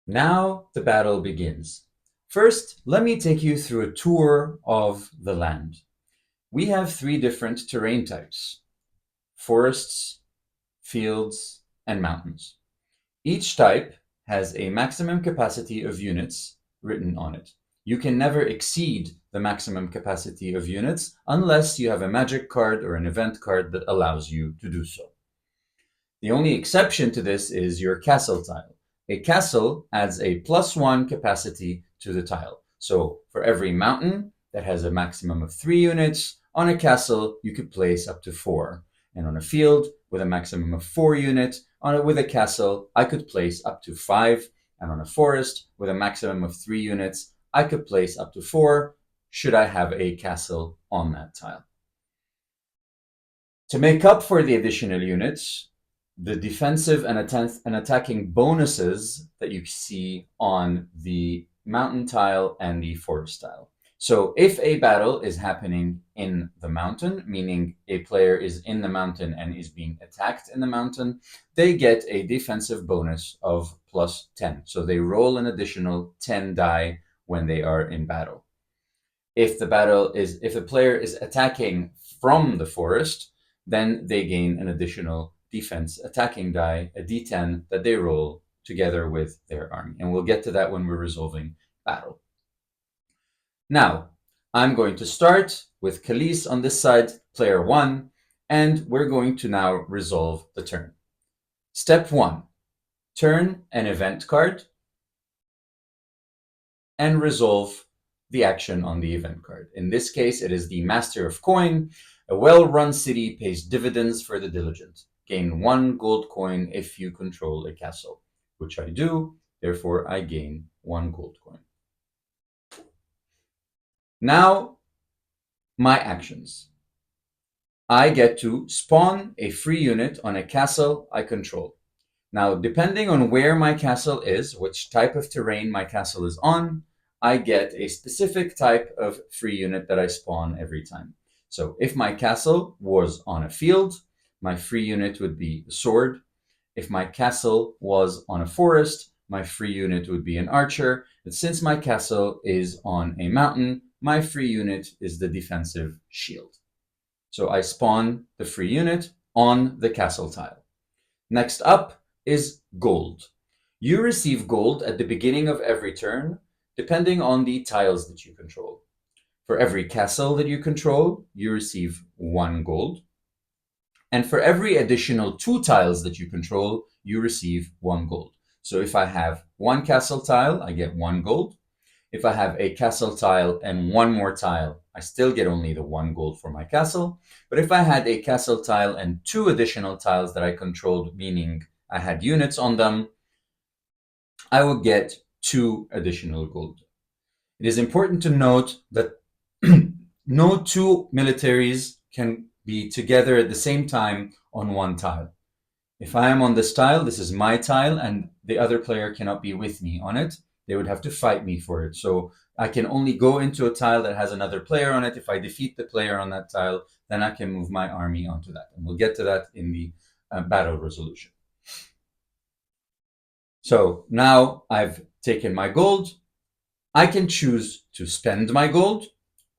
Now the battle begins. First, let me take you through a tour of the land. We have three different terrain types: forests, fields, and mountains. Each type has a maximum capacity of units written on it. You can never exceed the maximum capacity of units unless you have a magic card or an event card that allows you to do so. The only exception to this is your castle tile. A castle adds a +1 capacity to the tile. So for every mountain that has a maximum of 3 units, on a castle you could place up to 4. And on a field with a maximum of 4 units, with a castle I could place up to 5. And on a forest with a maximum of 3 units, I could place up to 4 should I have a castle on that tile. To make up for the additional units, the defensive and attacking bonuses that you see on the mountain tile and the forest tile. So if a battle is happening in the mountain, meaning a player is in the mountain and is being attacked in the mountain, they get a defensive bonus of +10. So they roll an additional 10 die when they are in battle. If the player is attacking from the forest, then they gain an additional defense attacking die, a d10 that they roll together with their army. And we'll get to that when we're resolving battle. Now, I'm going to start with Khalees on this side, player 1, and we're going to now resolve the turn. Step 1, turn an event card and resolve the action on the event card. In this case, it is the Master of Coin. A well-run city pays dividends for the diligent. Gain 1 gold coin if you control a castle, which I do, therefore I gain 1 gold coin. Now, my actions. I get to spawn a free unit on a castle I control. Now, depending on where my castle is, which type of terrain my castle is on, I get a specific type of free unit that I spawn every time. So if my castle was on a field, my free unit would be a sword. If my castle was on a forest, my free unit would be an archer. But since my castle is on a mountain, my free unit is the defensive shield. So I spawn the free unit on the castle tile. Next up is gold. You receive gold at the beginning of every turn, depending on the tiles that you control. For every castle that you control, you receive 1 gold. And for every additional 2 tiles that you control, you receive 1 gold. So if I have 1 castle tile, I get 1 gold. If I have a castle tile and 1 more tile, I still get only the 1 gold for my castle. But if I had a castle tile and 2 additional tiles that I controlled, meaning I had units on them, I would get 2 additional gold. It is important to note that no 2 militaries can be together at the same time on 1 tile. If I am on this tile, this is my tile, and the other player cannot be with me on it. They would have to fight me for it. So I can only go into a tile that has another player on it. If I defeat the player on that tile, then I can move my army onto that. And we'll get to that in the battle resolution. So now I've taken my gold. I can choose to spend my gold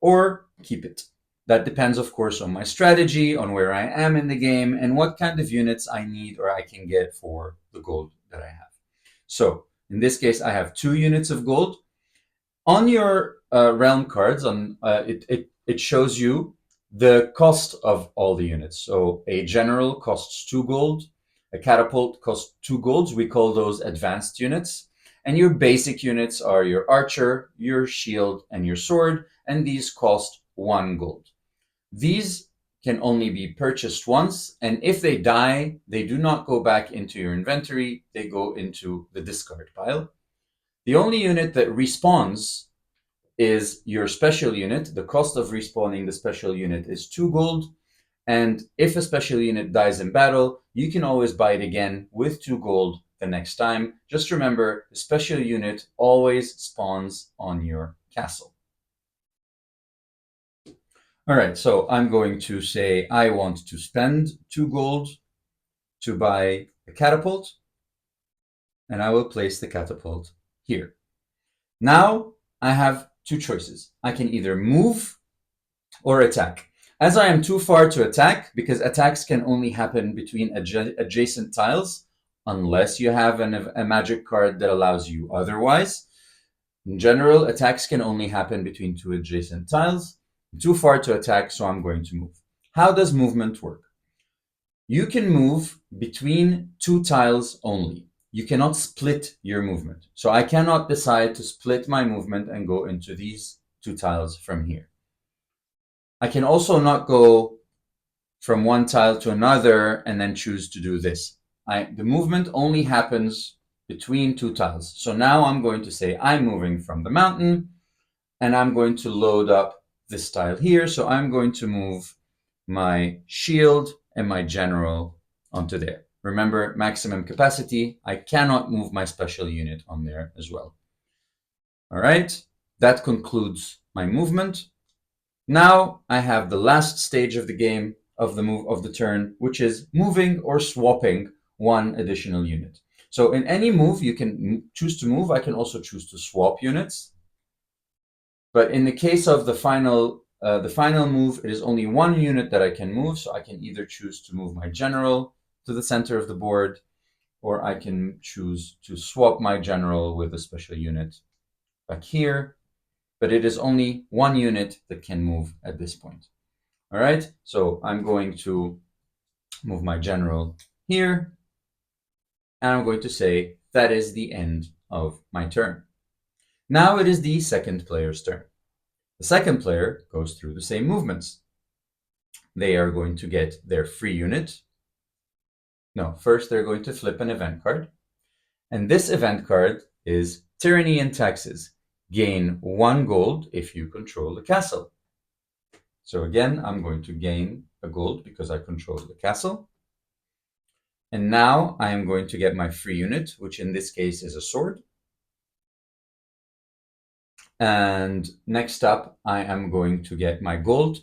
or keep it. That depends, of course, on my strategy, on where I am in the game, and what kind of units I need or I can get for the gold that I have. So in this case, I have 2 units of gold. On your realm cards, it shows you the cost of all the units. So a general costs 2 gold. A catapult costs 2 golds. We call those advanced units. And your basic units are your archer, your shield, and your sword, and these cost 1 gold. These can only be purchased once, and if they die, they do not go back into your inventory, they go into the discard pile. The only unit that respawns is your special unit. The cost of respawning the special unit is 2 gold, and if a special unit dies in battle, you can always buy it again with 2 gold the next time. Just remember, the special unit always spawns on your castle. All right, so I'm going to say I want to spend 2 gold to buy a catapult, and I will place the catapult here. Now I have two choices. I can either move or attack. As I am too far to attack, because attacks can only happen between adjacent tiles, unless you have a magic card that allows you otherwise. In general, attacks can only happen between two adjacent tiles. I'm too far to attack, so I'm going to move. How does movement work? You can move between two tiles only. You cannot split your movement. So I cannot decide to split my movement and go into these two tiles from here. I can also not go from one tile to another and then choose to do this. The movement only happens between two tiles. So now I'm going to say I'm moving from the mountain and I'm going to load up this tile here. So I'm going to move my shield and my general onto there. Remember, maximum capacity. I cannot move my special unit on there as well. All right, that concludes my movement. Now I have the last stage of the game, of the turn, which is moving or swapping one additional unit. So in any move, you can choose to move. I can also choose to swap units. But in the case of the final move, it is only one unit that I can move. So I can either choose to move my general to the center of the board, or I can choose to swap my general with a special unit back here. But it is only one unit that can move at this point. All right, so I'm going to move my general here, and I'm going to say that is the end of my turn. Now it is the second player's turn. The second player goes through the same movements. They are going to get their free unit. No, first they're going to flip an event card. And this event card is Tyranny and Taxes. Gain 1 gold if you control the castle. So again, I'm going to gain a gold because I control the castle. And now I am going to get my free unit, which in this case is a sword. And next up, I am going to get my gold,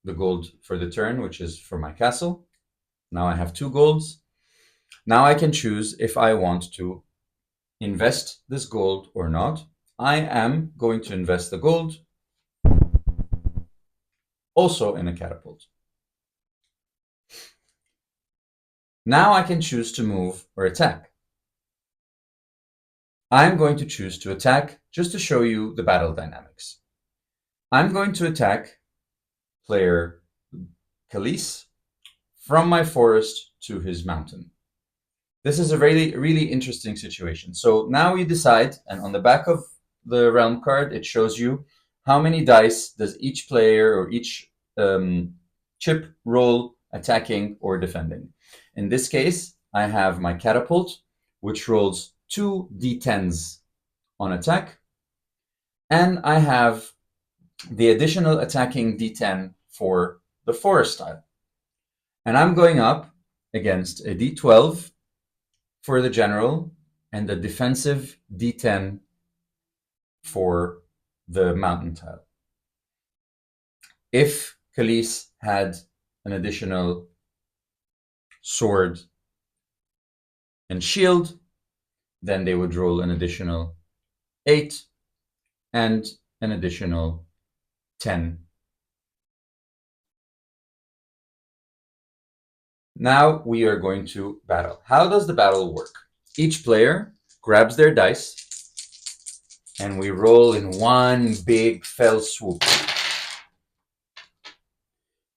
the gold for the turn, which is for my castle. Now I have 2 golds. Now I can choose if I want to invest this gold or not. I am going to invest the gold also in a catapult. Now I can choose to move or attack. I'm going to choose to attack just to show you the battle dynamics. I'm going to attack player Khalees from my forest to his mountain. This is a really interesting situation. So now you decide, and on the back of the realm card, it shows you how many dice does each player or each chip roll attacking or defending. In this case, I have my catapult, which rolls 2 d10s on attack, and I have the additional attacking d10 for the forest tile. And I'm going up against a d12 for the general and a defensive d10 for the mountain tile. If Khalees had an additional sword and shield, then they would roll an additional 8 and an additional 10. Now we are going to battle. How does the battle work? Each player grabs their dice and we roll in one big fell swoop.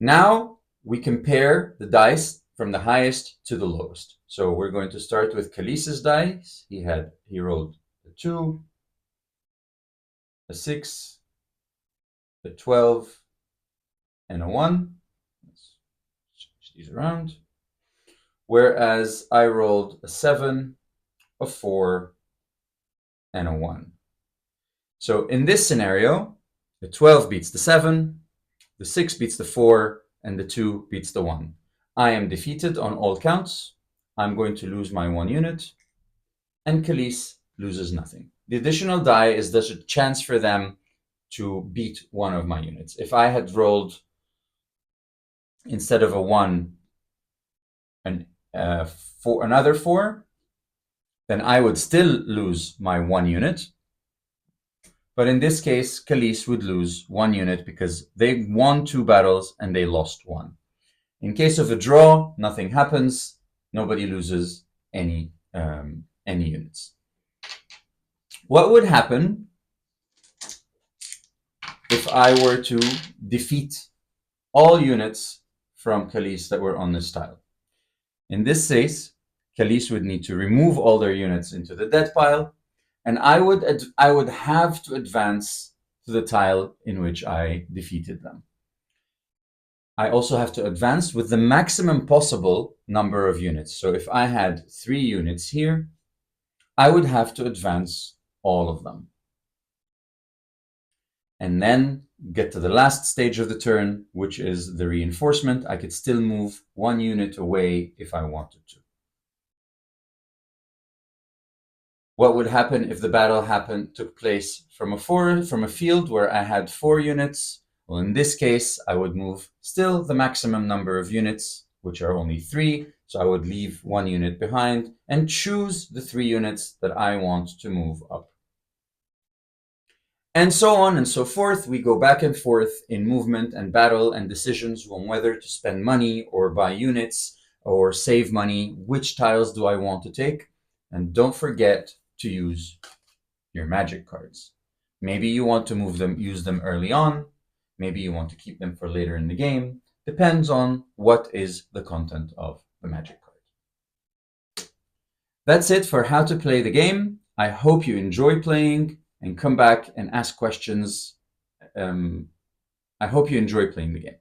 Now we compare the dice from the highest to the lowest. So we're going to start with Khalees's dice. He rolled a 2, a 6, a 12, and a 1. Let's change these around. Whereas I rolled a 7, a 4, and a 1. So in this scenario, the 12 beats the 7, the 6 beats the 4, and the 2 beats the 1. I am defeated on all counts. I'm going to lose my 1 unit, and Khalees loses nothing. The additional die is thus a chance for them to beat one of my units. If I had rolled, instead of a 1, another 4, then I would still lose my 1 unit. But in this case, Khalees would lose 1 unit because they won 2 battles and they lost 1. In case of a draw, nothing happens. Nobody loses any units. What would happen if I were to defeat all units from Khalees that were on this tile? In this case, Khalees would need to remove all their units into the death pile, and I would have to advance to the tile in which I defeated them. I also have to advance with the maximum possible number of units. So if I had 3 units here, I would have to advance all of them. And then get to the last stage of the turn, which is the reinforcement. I could still move 1 unit away if I wanted to. What would happen if the battle took place from a field where I had 4 units? Well, in this case, I would move still the maximum number of units, which are only 3. So I would leave 1 unit behind and choose the 3 units that I want to move up. And so on and so forth. We go back and forth in movement and battle and decisions on whether to spend money or buy units or save money. Which tiles do I want to take? And don't forget to use your magic cards. Maybe you want to use them early on. Maybe you want to keep them for later in the game. Depends on what is the content of the magic card. That's it for how to play the game. I hope you enjoy playing and come back and ask questions. I hope you enjoy playing the game.